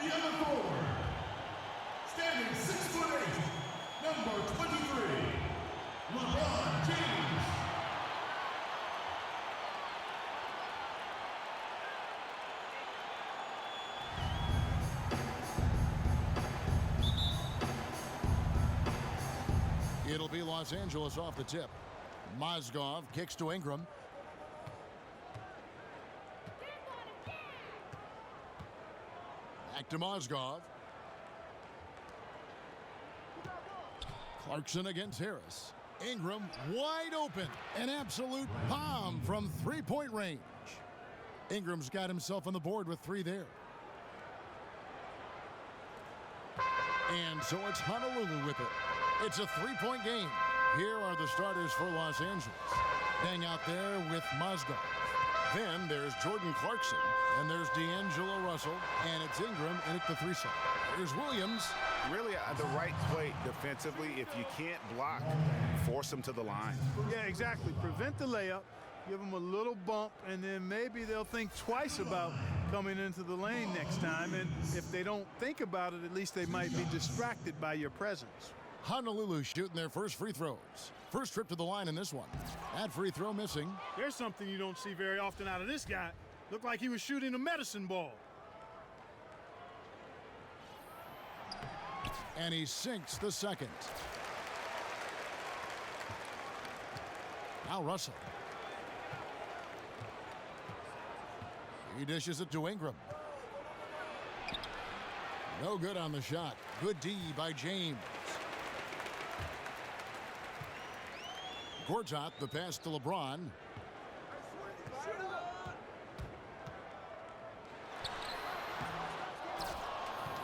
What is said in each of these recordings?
the other forward, standing 6'8", number 23, LeBron James. It'll be Los Angeles off the tip. Mozgov kicks to Ingram. Back to Mozgov. Clarkson against Harris. Ingram wide open. An absolute bomb from three-point range. Ingram's got himself on the board with 3 there. And so it's Honolulu with it. It's a 3-point game. Here are the starters for Los Angeles. Dang out there with Mozgov. Then there's Jordan Clarkson. And there's D'Angelo Russell. And it's Ingram in at the 3 side. Here's Williams. Really the right play defensively. If you can't block, force them to the line. Yeah, exactly. Prevent the layup. Give them a little bump. And then maybe they'll think twice about coming into the lane next time. And if they don't think about it, at least they might be distracted by your presence. Honolulu shooting their first free throws. First trip to the line in this one. That free throw missing. There's something you don't see very often out of this guy. Looked like he was shooting a medicine ball. And he sinks the second. Now Russell. He dishes it to Ingram. No good on the shot. Good D by James. Gortat, the pass to LeBron.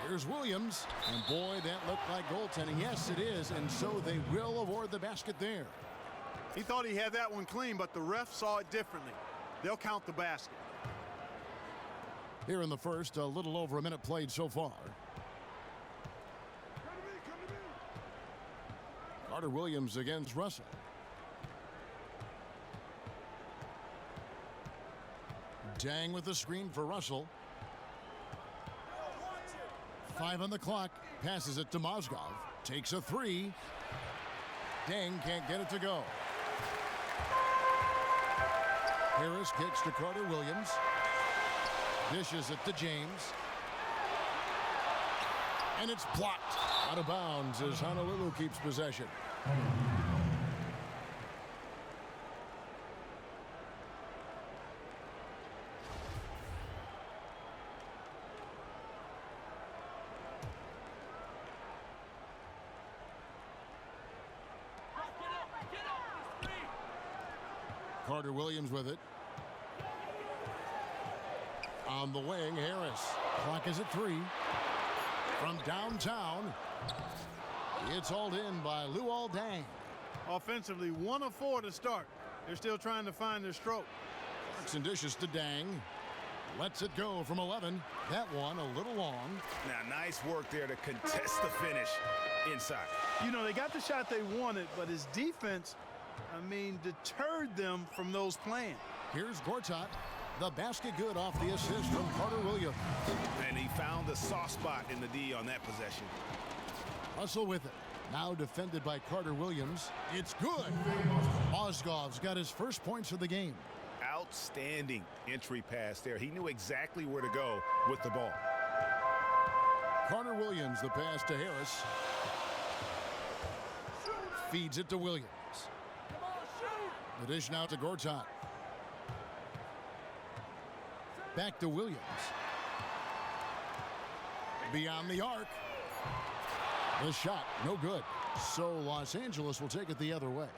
Here's Williams. And boy, that looked like goaltending. Yes, it is. And so they will award the basket there. He thought he had that one clean, but the ref saw it differently. They'll count the basket. Here in the first, a little over a minute played so far. Carter Williams against Russell. Dang with the screen for Russell. 5 on the clock. Passes it to Mozgov. Takes a 3. Dang can't get it to go. Harris kicks to Carter Williams. Dishes it to James. And it's blocked. Out of bounds as Honolulu keeps possession. Carter Williams with it. On the wing, Harris. Clock is at 3. From downtown, it's hauled in by Luol Deng. Offensively, 1 of 4 to start. They're still trying to find their stroke. Clarkson dishes to Deng. Lets it go from 11. That one a little long. Now, nice work there to contest the finish inside. You know, they got the shot they wanted, but his defense, deterred them from those plans. Here's Gortat. The basket good off the assist from Carter Williams. And he found the soft spot in the D on that possession. Russell with it. Now defended by Carter Williams. It's good. Mozgov's got his first points of the game. Outstanding entry pass there. He knew exactly where to go with the ball. Carter Williams, the pass to Harris. Feeds it to Williams. The dish now to Gortat. Back to Williams. Beyond the arc. The shot, no good. So Los Angeles will take it the other way.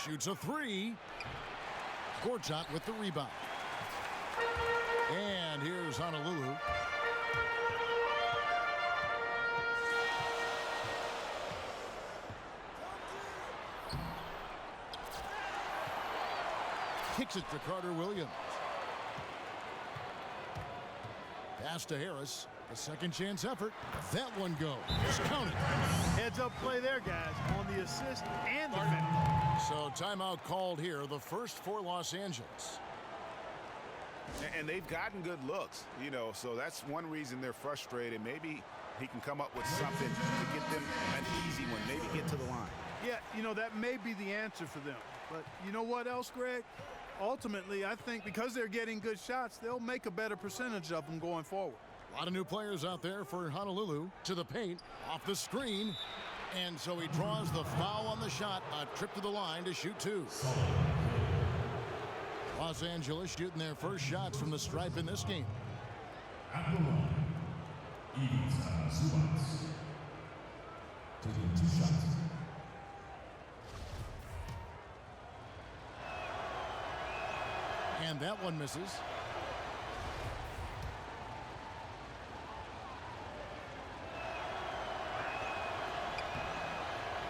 Shoots a 3. Gortat with the rebound. And here's Honolulu. Kicks it to Carter Williams. Pass to Harris. A second chance effort. That one goes. Count it. Heads up play there, guys, on the assist and the finish. So timeout called here, the first for Los Angeles. And they've gotten good looks, you know, so that's one reason they're frustrated. Maybe he can come up with something to get them an easy one, maybe get to the line. Yeah, you know, that may be the answer for them. But you know what else, Greg? Ultimately, I think because they're getting good shots, they'll make a better percentage of them going forward. A lot of new players out there for Honolulu. To the paint, off the screen. And so he draws the foul on the shot. A trip to the line to shoot two. Los Angeles shooting their first shots from the stripe in this game. At the line, Ivica Zubac. Taking 2 shots. And that one misses.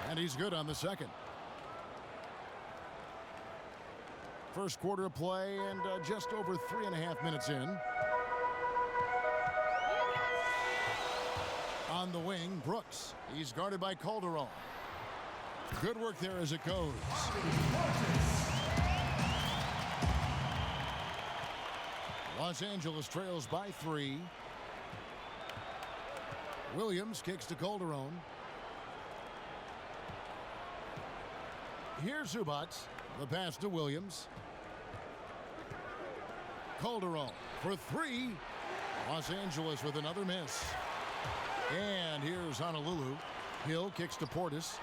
And he's good on the second. First quarter of play and just over 3.5 minutes in. On the wing, Brooks. He's guarded by Calderon. Good work there as it goes. Los Angeles trails by 3. Williams kicks to Calderon. Here's Zubac. The pass to Williams. Calderon for 3. Los Angeles with another miss. And here's Honolulu. Hill kicks to Portis.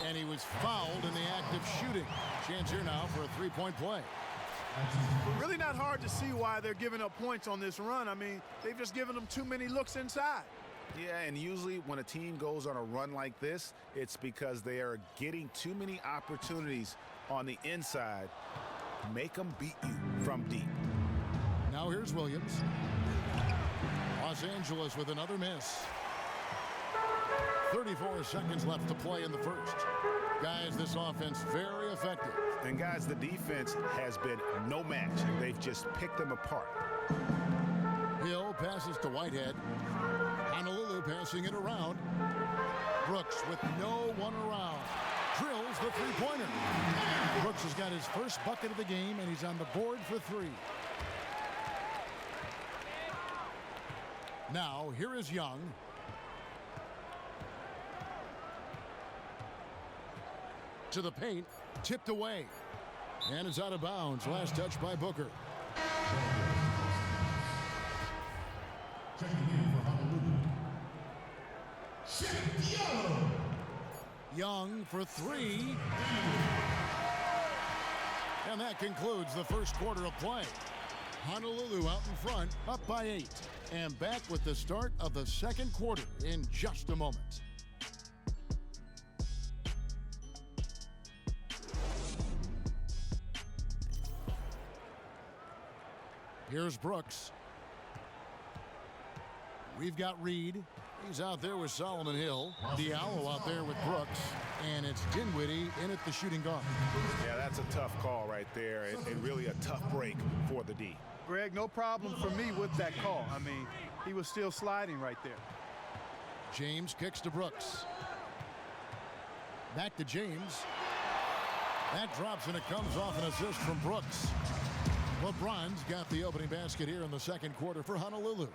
And he was fouled in the act of shooting. Chance here now for a 3-point play. Really not hard to see why they're giving up points on this run. I mean, they've just given them too many looks inside. Yeah, and usually when a team goes on a run like this, it's because they are getting too many opportunities on the inside. Make them beat you from deep. Now here's Williams. Los Angeles with another miss. 34 seconds left to play in the first. Guys, this offense very effective. And guys, the defense has been no match. They've just picked them apart. Hill passes to Whitehead. Honolulu passing it around. Brooks with no one around. Drills the three-pointer. Brooks has got his first bucket of the game, and he's on the board for 3. Now, here is Young. To the paint, tipped away. And it's out of bounds. Last touch by Booker. Checking in for Honolulu. Diallo. Young for 3. And that concludes the first quarter of play. Honolulu out in front, up by 8. And back with the start of the second quarter in just a moment. Here's Brooks. We've got Reed. He's out there with Solomon Hill. Diallo out there with Brooks. And it's Dinwiddie in at the shooting guard. Yeah, that's a tough call right there, and really a tough break for the D. Greg, no problem for me with that call. I mean, he was still sliding right there. James kicks to Brooks. Back to James. That drops and it comes off an assist from Brooks. LeBron's got the opening basket here in the second quarter for Honolulu.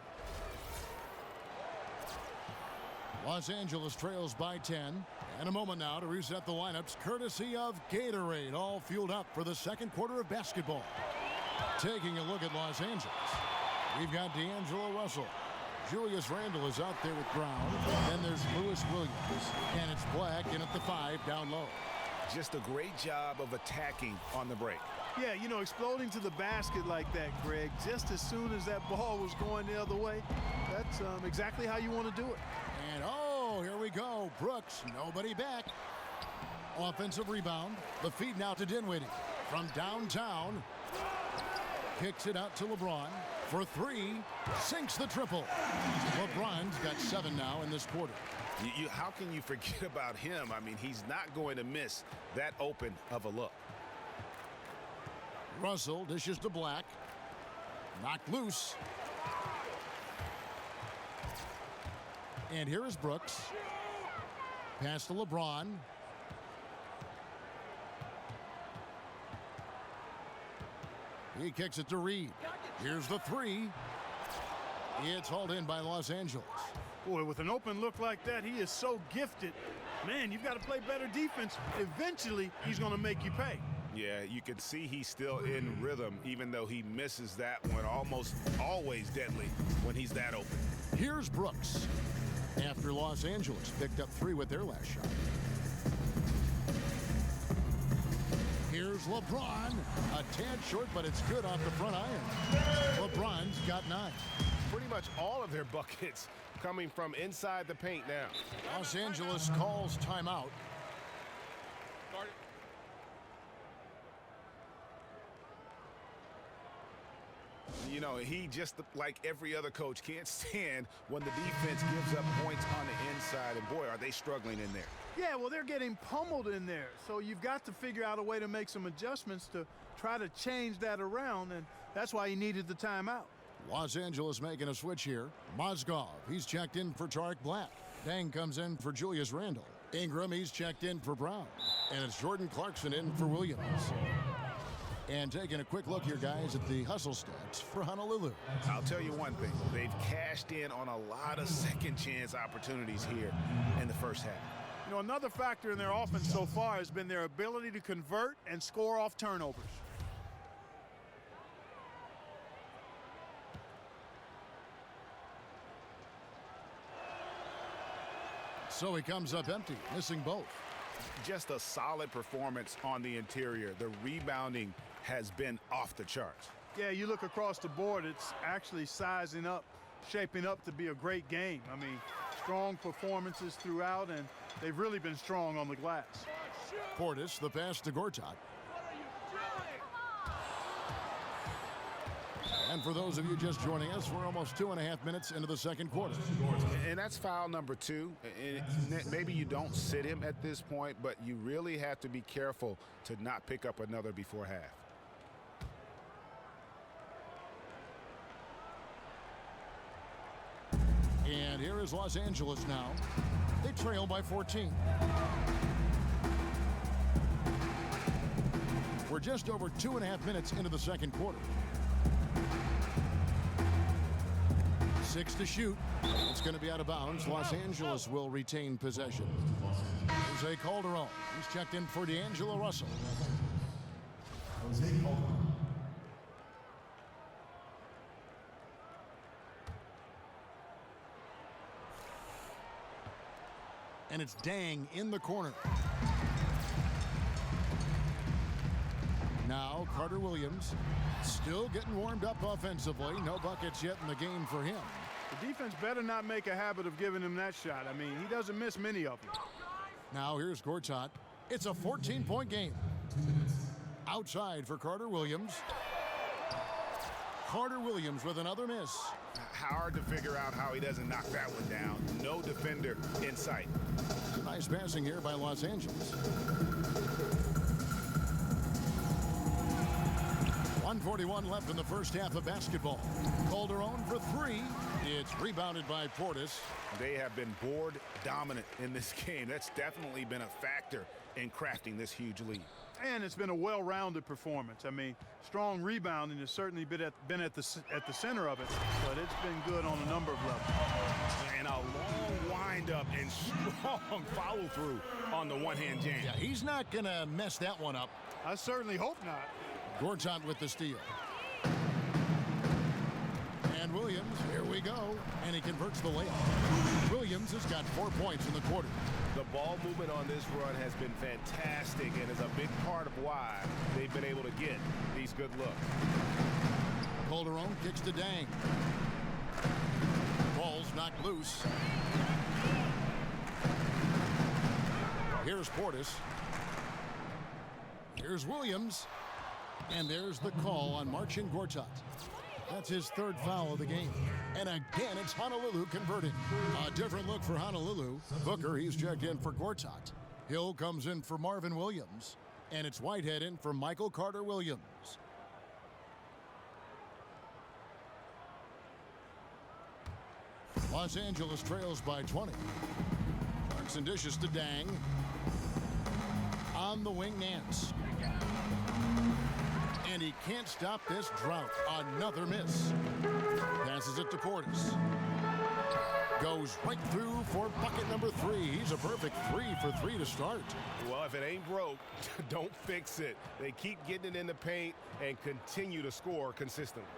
Los Angeles trails by 10. And a moment now to reset the lineups courtesy of Gatorade, all fueled up for the second quarter of basketball. Taking a look at Los Angeles, we've got D'Angelo Russell. Julius Randle is out there with Brown. Then there's Lewis Williams. And it's Black in at the 5 down low. Just a great job of attacking on the break. Yeah, you know, exploding to the basket like that, Greg, just as soon as that ball was going the other way, that's exactly how you want to do it. And oh, here we go. Brooks, nobody back. Offensive rebound. The feed now to Dinwiddie. From downtown. Kicks it out to LeBron. For 3. Sinks the triple. LeBron's got 7 now in this quarter. How can you forget about him? I mean, he's not going to miss that open of a look. Russell dishes to Black. Knocked loose. And here is Brooks. Pass to LeBron. He kicks it to Reed. Here's the three. It's hauled in by Los Angeles. Boy, with an open look like that, he is so gifted. Man, you've got to play better defense. Eventually, he's going to make you pay. Yeah, you can see he's still in rhythm, even though he misses that one. Almost always deadly when he's that open. Here's Brooks. After Los Angeles picked up 3 with their last shot. Here's LeBron. A tad short, but it's good off the front iron. LeBron's got 9. Pretty much all of their buckets coming from inside the paint now. Los Angeles calls timeout. You know, he just, like every other coach, can't stand when the defense gives up points on the inside. And boy, are they struggling in there. Yeah, well, they're getting pummeled in there. So you've got to figure out a way to make some adjustments to try to change that around. And that's why he needed the timeout. Los Angeles making a switch here. Mozgov, he's checked in for Tarek Black. Dang comes in for Julius Randle. Ingram, he's checked in for Brown. And it's Jordan Clarkson in for Williams. And taking a quick look here, guys, at the hustle stats for Honolulu. I'll tell you one thing. They've cashed in on a lot of second chance opportunities here in the first half. You know, another factor in their offense so far has been their ability to convert and score off turnovers. So he comes up empty, missing both. Just a solid performance on the interior. The rebounding has been off the charts. Yeah, you look across the board, it's actually sizing up, shaping up to be a great game. I mean, strong performances throughout, and they've really been strong on the glass. Portis, the pass to Gortat. And for those of you just joining us, we're almost 2.5 minutes into the second quarter. And that's foul number 2. And maybe you don't sit him at this point, but you really have to be careful to not pick up another before half. And here is Los Angeles now. They trail by 14. We're just over 2.5 minutes into the second quarter. 6 to shoot. It's going to be out of bounds. Los Angeles will retain possession. Jose Calderon. He's checked in for D'Angelo Russell. Jose Calderon. And it's Dang in the corner. Now Carter Williams still getting warmed up offensively. No buckets yet in the game for him. The defense better not make a habit of giving him that shot. I mean, he doesn't miss many of them. Now here's Gortat. It's a 14-point game. Outside for Carter Williams. Carter Williams with another miss. Hard to figure out how he doesn't knock that one down. No defender in sight. Nice passing here by Los Angeles. 1:41 left in the first half of basketball. Calderon for 3. It's rebounded by Portis. They have been board dominant in this game. That's definitely been a factor in crafting this huge lead. And it's been a well-rounded performance. I mean, strong rebounding has certainly been at the center of it, but it's been good on a number of levels. And a long wind-up and strong follow-through on the one-hand jam. Yeah, he's not going to mess that one up. I certainly hope not. Gortat with the steal. And Williams, here we go. And he converts the layup. Williams has got 4 points in the quarter. The ball movement on this run has been fantastic and is a big part of why they've been able to get these good looks. Calderon kicks to Dang. Ball's knocked loose. Here's Portis. Here's Williams. And there's the call on Marcin Gortat. That's his 3rd foul of the game. And again, it's Honolulu converting. A different look for Honolulu. Booker, he's checked in for Gortat. Hill comes in for Marvin Williams. And it's Whitehead in for Michael Carter Williams. Los Angeles trails by 20. Clarkson dishes to Dang. On the wing, Nance. And he can't stop this drought. Another miss. Passes it to Portis. Goes right through for bucket number 3. He's a perfect 3 for 3 to start. Well, if it ain't broke, don't fix it. They keep getting it in the paint and continue to score consistently.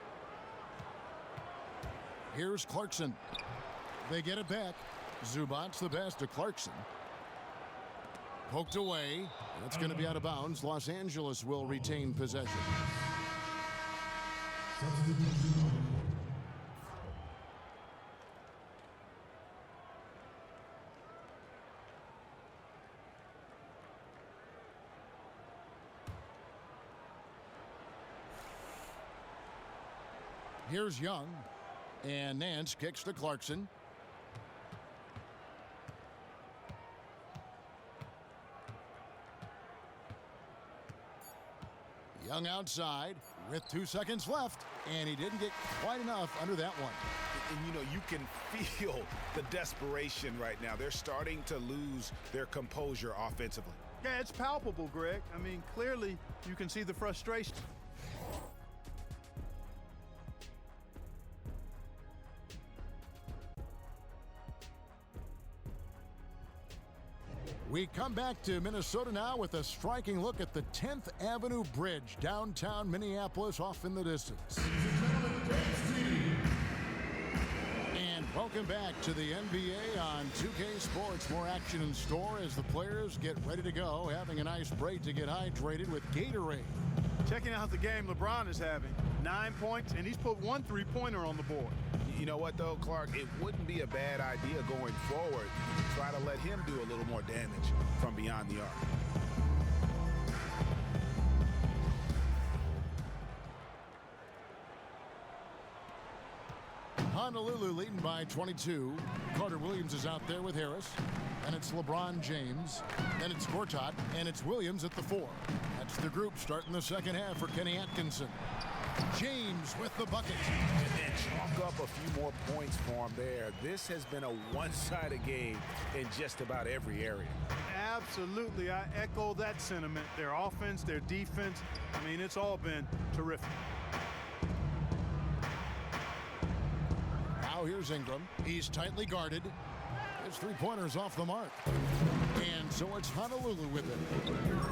Here's Clarkson. They get it back. Zubac's the pass to Clarkson. Poked away. That's going to be out of bounds. Los Angeles will retain possession. Here's Young. And Nance kicks to Clarkson. Young outside with 2 seconds left, and he didn't get quite enough under that one. And, you know, you can feel the desperation right now. They're starting to lose their composure offensively. Yeah, it's palpable, Greg. I mean, clearly you can see the frustration. We come back to Minnesota now with a striking look at the 10th Avenue Bridge, downtown Minneapolis, off in the distance. And welcome back to the NBA on 2K Sports. More action in store as the players get ready to go, having a nice break to get hydrated with Gatorade. Checking out the game LeBron is having. 9 points, and he's put 1 3-pointer on the board. You know what, though, Clark? It wouldn't be a bad idea going forward to try to let him do a little more damage from beyond the arc. Honolulu leading by 22. Carter Williams is out there with Harris. And it's LeBron James. Then it's Gortat. And it's Williams at the 4. That's the group starting the second half for Kenny Atkinson. James with the bucket. And chalk up a few more points for him there. This has been a one-sided game in just about every area. Absolutely. I echo that sentiment. Their offense, their defense. I mean, it's all been terrific. Now here's Ingram. He's tightly guarded. His 3-pointer's off the mark. And so it's Honolulu with it.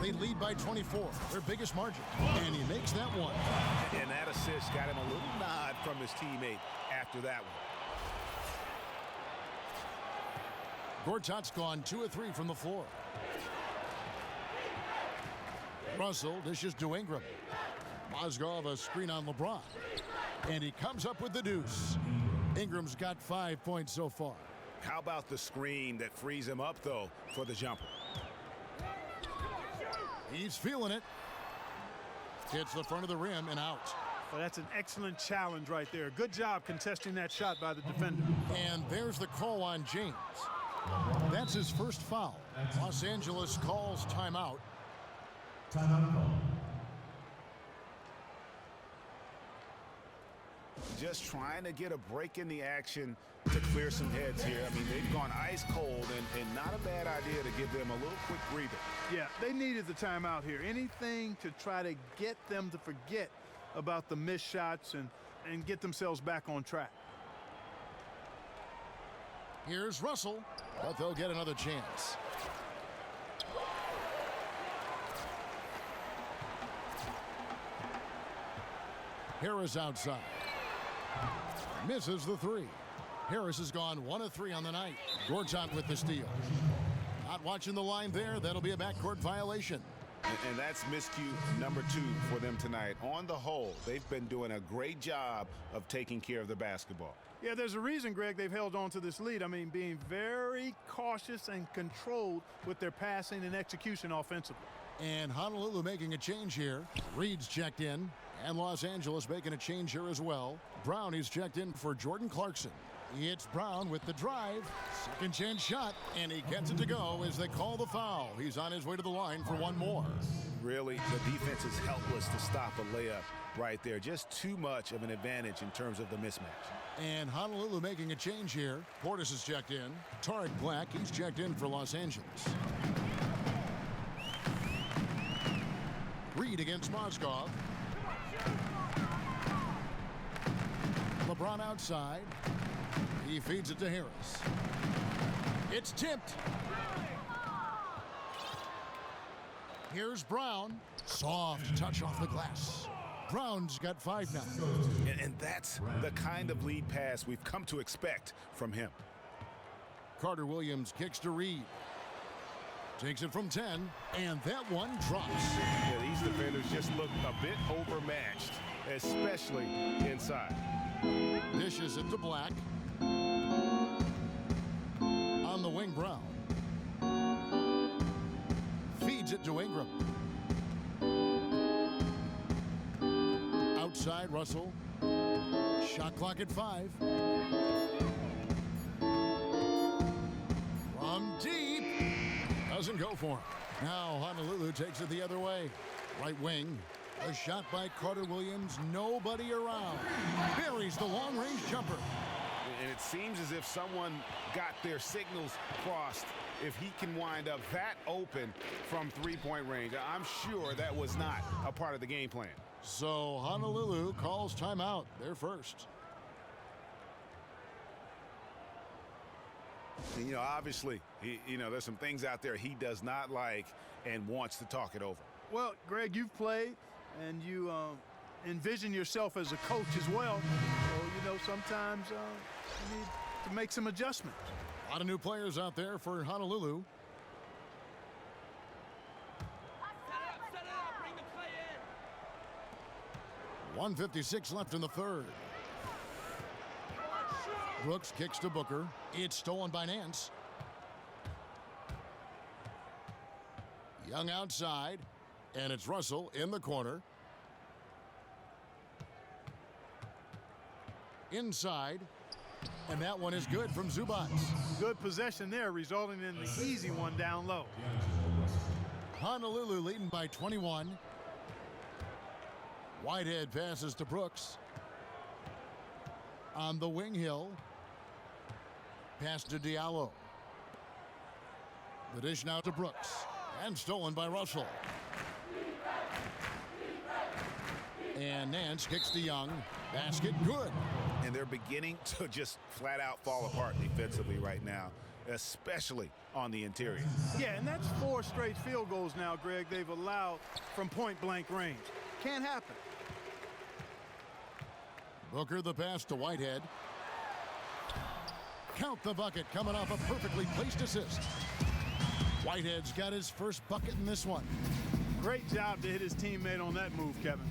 They lead by 24, their biggest margin. And he makes that one. And that assist got him a little nod from his teammate after that one. Gortat's gone 2 of 3 from the floor. Russell dishes to Ingram. Mozgov a screen on LeBron. And he comes up with the deuce. Ingram's got 5 points so far. How about the screen that frees him up, though, for the jumper? He's feeling it. Hits the front of the rim and out. Well, that's an excellent challenge right there. Good job contesting that shot by the defender. And there's the call on James. That's his first foul. Los Angeles calls timeout. Timeout call. Just trying to get a break in the action to clear some heads here. I mean, they've gone ice cold, and not a bad idea to give them a little quick breather. Yeah, they needed the timeout here. Anything to try to get them to forget about the missed shots and get themselves back on track. Here's Russell, but they'll get another chance. Harris outside. Misses the 3. Harris has gone 1 of 3 on the night. Gortat with the steal. Not watching the line there. That'll be a backcourt violation. And that's miscue number 2 for them tonight. On the whole, they've been doing a great job of taking care of the basketball. Yeah, there's a reason, Greg, they've held on to this lead. I mean, being very cautious and controlled with their passing and execution offensively. And Honolulu making a change here. Reed's checked in. And Los Angeles making a change here as well. Brown is checked in for Jordan Clarkson. It's Brown with the drive. Second chance shot. And he gets it to go as they call the foul. He's on his way to the line for one more. Really, the defense is helpless to stop a layup right there. Just too much of an advantage in terms of the mismatch. And Honolulu making a change here. Portis is checked in. Tarek Black, he's checked in for Los Angeles. Reed against Mozgov. Brown outside. He feeds it to Harris. It's tipped. Here's Brown. Soft touch off the glass. Brown's got 5 now. And that's the kind of lead pass we've come to expect from him. Carter Williams kicks to Reed. Takes it from 10, and that one drops. Yeah, these defenders just look a bit overmatched, especially inside. Dishes it to Black. On the wing, Brown. Feeds it to Ingram. Outside, Russell. Shot clock at 5. From deep. Doesn't go for him. Now Honolulu takes it the other way. Right wing. A shot by Carter Williams. Nobody around. Buries the long-range jumper. And it seems as if someone got their signals crossed. If he can wind up that open from three-point range, I'm sure that was not a part of the game plan. So Honolulu calls timeout. They're first. And, obviously, there's some things out there he does not like and wants to talk it over. Well, Greg, you've played, and you envision yourself as a coach as well. So, sometimes you need to make some adjustments. A lot of new players out there for Honolulu. Set it up, bring the play in. 1:56 left in the third. Brooks kicks to Booker. It's stolen by Nance. Young outside, and it's Russell in the corner. Inside, and that one is good from Zubats. Good possession there, resulting in the easy one down low. Honolulu leading by 21. Whitehead passes to Brooks. On the wing, Hill. Pass to Diallo. The dish now to Brooks. And stolen by Russell. And Nance kicks to Young. Basket good. And they're beginning to just flat out fall apart defensively right now, especially on the interior. Yeah, and that's 4 straight field goals now, Greg, they've allowed from point-blank range. Can't happen. Booker the pass to Whitehead. Count the bucket coming off a perfectly placed assist. Whitehead's got his first bucket in this one. Great job to hit his teammate on that move, Kevin.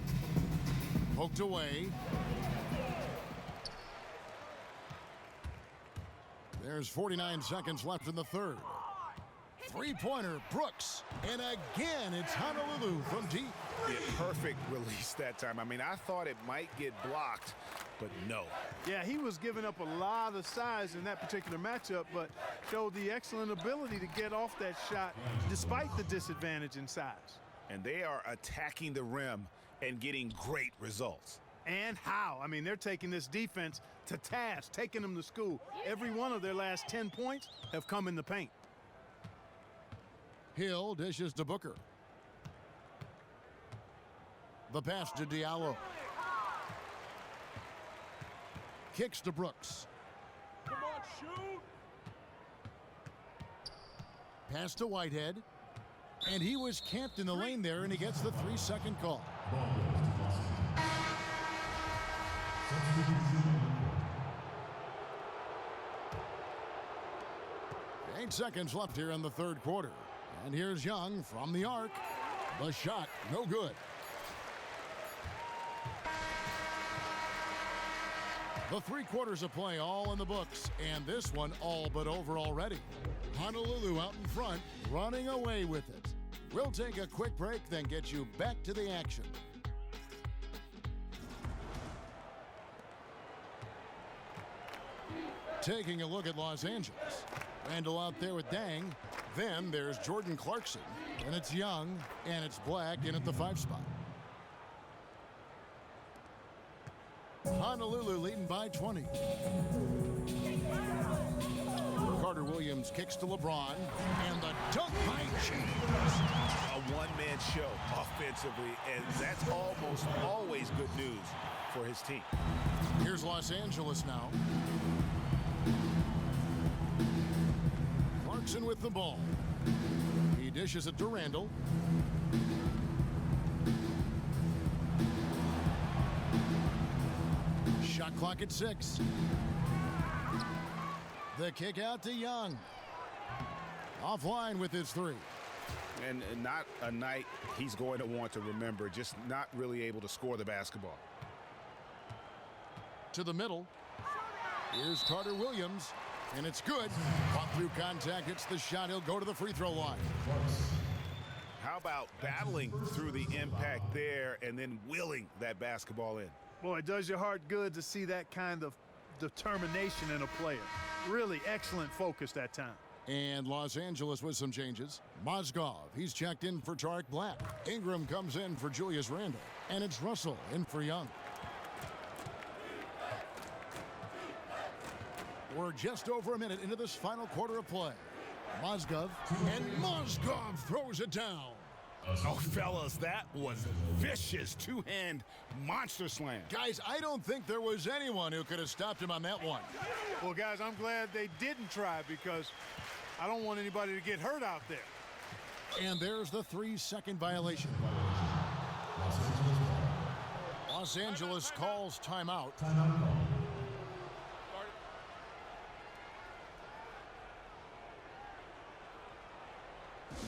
Poked away. There's 49 seconds left in the third. Three-pointer, Brooks. And again, it's Honolulu from deep. Yeah, perfect release that time. I mean, I thought it might get blocked, but no. Yeah, he was giving up a lot of size in that particular matchup, but showed the excellent ability to get off that shot despite the disadvantage in size. And they are attacking the rim and getting great results. And how? I mean, they're taking this defense to task, taking them to school. Every one of their last 10 points have come in the paint. Hill dishes to Booker. The pass to Diallo. Kicks to Brooks. Come on, shoot. Pass to Whitehead. And he was camped in the lane there, and he gets the 3-second call. 8 seconds left here in the third quarter. And here's Young from the arc. The shot, no good. The 3 quarters of play all in the books, and this one all but over already. Honolulu out in front, running away with it. We'll take a quick break, then get you back to the action. Taking a look at Los Angeles. Randall out there with Dang. Then there's Jordan Clarkson. And it's Young, and it's Black in at the 5 spot. Honolulu leading by 20. Carter Williams kicks to LeBron, and the dunk by James. A one-man show offensively, and that's almost always good news for his team. Here's Los Angeles now. Clarkson with the ball. He dishes it to Randall. Shot clock at 6. The kick out to Young. Offline with his 3. And not a night he's going to want to remember, just not really able to score the basketball. To the middle. Here's Carter Williams, and it's good. Caught through contact, hits the shot. He'll go to the free throw line. How about battling through the impact there and then willing that basketball in? Boy, it does your heart good to see that kind of determination in a player. Really excellent focus that time. And Los Angeles with some changes. Mozgov, he's checked in for Tarek Black. Ingram comes in for Julius Randle. And it's Russell in for Young. We're just over a minute into this final quarter of play. Mozgov, and Mozgov throws it down. Oh, fellas, that was vicious two-hand monster slam. Guys, I don't think there was anyone who could have stopped him on that one. Well, guys, I'm glad they didn't try because I don't want anybody to get hurt out there. And there's the 3-second violation. Los Angeles calls timeout. Timeout call.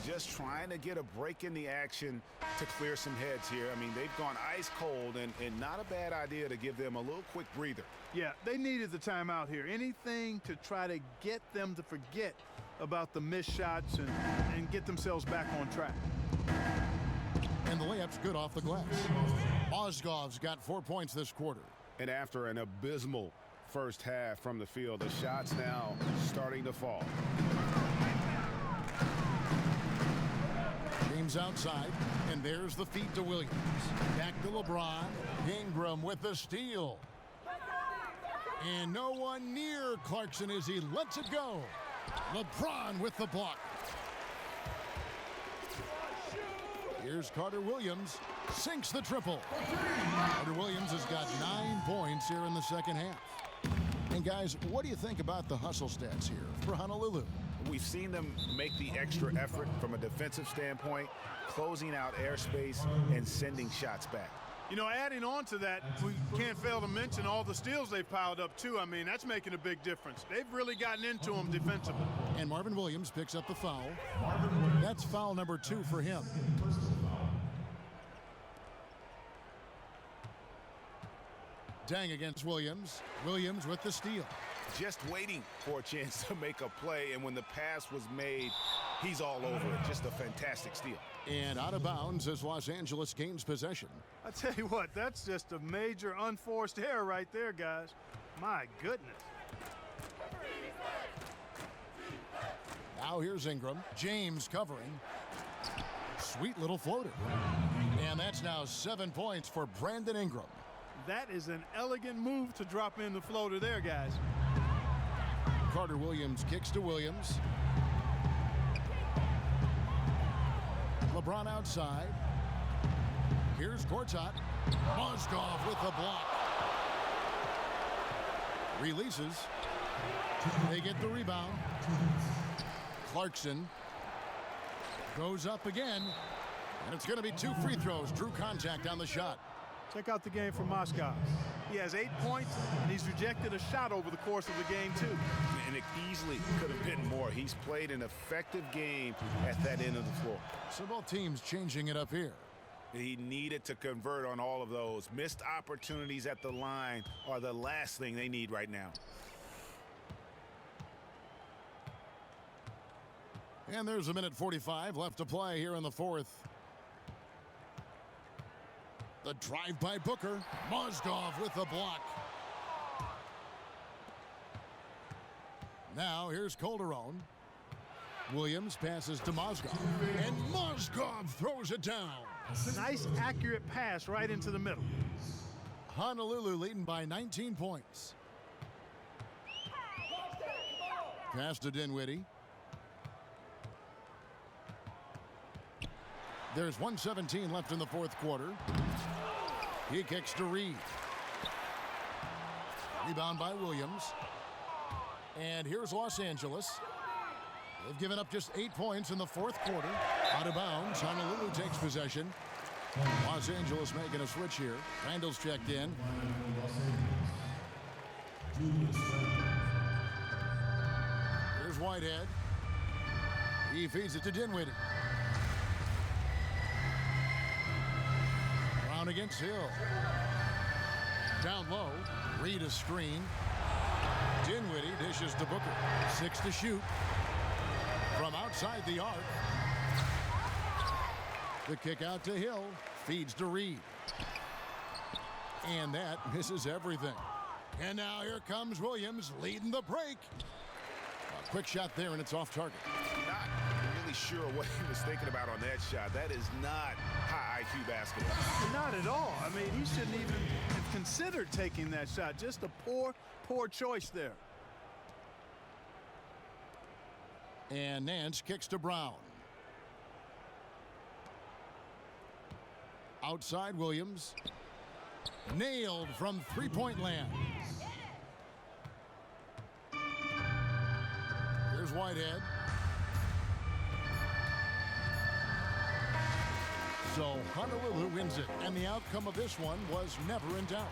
Just trying to get a break in the action to clear some heads here. I mean, they've gone ice cold, and not a bad idea to give them a little quick breather. Yeah, they needed the timeout here. Anything to try to get them to forget about the missed shots and get themselves back on track. And the layup's good off the glass. Mozgov's got 4 points this quarter. And after an abysmal first half from the field, the shots now starting to fall. James outside, and there's the feed to Williams. Back to LeBron. Ingram with the steal. And no one near Clarkson as he lets it go. LeBron with the block. Here's Carter Williams. Sinks the triple. Carter Williams has got 9 points here in the second half. And guys, what do you think about the hustle stats here for Honolulu? We've seen them make the extra effort from a defensive standpoint, closing out airspace and sending shots back. You know, adding on to that, we can't fail to mention all the steals they've piled up, too. I mean, that's making a big difference. They've really gotten into them defensively. And Marvin Williams picks up the foul. That's foul number 2 for him. Dang against Williams. Williams with the steal. Just waiting for a chance to make a play, and when the pass was made, he's all over it. Just a fantastic steal. And out of bounds as Los Angeles gains possession. I tell you what, that's just a major unforced error right there, guys. My goodness. Now here's Ingram. James covering. Sweet little floater. And that's now 7 points for Brandon Ingram. That is an elegant move to drop in the floater there, guys. Carter Williams kicks to Williams. LeBron outside. Here's Gortat. Mozgov with the block. Releases. They get the rebound. Clarkson goes up again. And it's going to be 2 free throws. Drew contact on the shot. Check out the game from Moscow. He has 8 points, and he's rejected a shot over the course of the game, too. And it easily could have been more. He's played an effective game at that end of the floor. So both teams changing it up here. He needed to convert on all of those. Missed opportunities at the line are the last thing they need right now. And there's a minute 45 left to play here in the fourth. The drive by Booker. Mozgov with the block. Now here's Calderon. Williams passes to Mozgov. And Mozgov throws it down. Nice, accurate pass right into the middle. Honolulu leading by 19 points. Pass to Dinwiddie. There's 1:17 left in the fourth quarter. He kicks to Reed. Rebound by Williams. And here's Los Angeles. They've given up just 8 points in the fourth quarter. Out of bounds. Honolulu takes possession. Los Angeles making a switch here. Randall's checked in. Here's Whitehead. He feeds it to Dinwiddie. Brown against Hill. Down low. Reed a screen. Dinwiddie dishes to Booker. 6 to shoot. From outside the arc. The kick out to Hill. Feeds to Reed. And that misses everything. And now here comes Williams leading the break. A quick shot there, and it's off target. Not really sure what he was thinking about on that shot. That is not high IQ basketball. Not at all. I mean, he shouldn't even have considered taking that shot. Just a poor choice there. And Nance kicks to Brown. Outside Williams. Nailed from three-point land. Here's Whitehead. So Honolulu wins it, and the outcome of this one was never in doubt.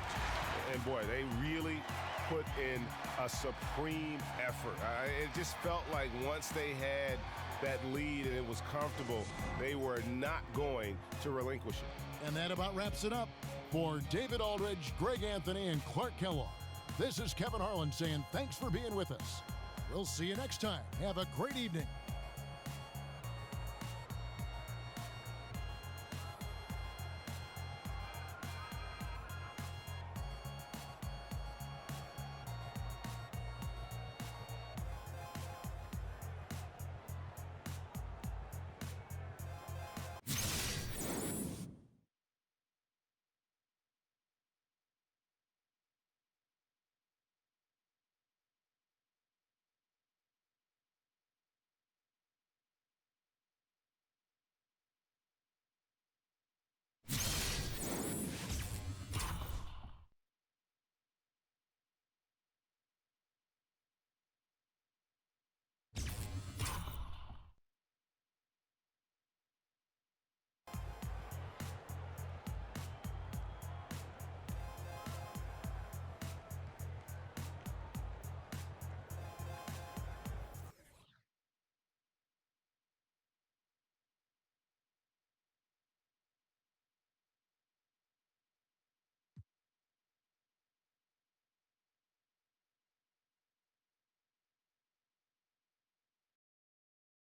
And boy, they really put in a supreme effort. It just felt like once they had that lead and it was comfortable, they were not going to relinquish it. And that about wraps it up. For David Aldridge, Greg Anthony, and Clark Kellogg, this is Kevin Harlan saying thanks for being with us. We'll see you next time. Have a great evening.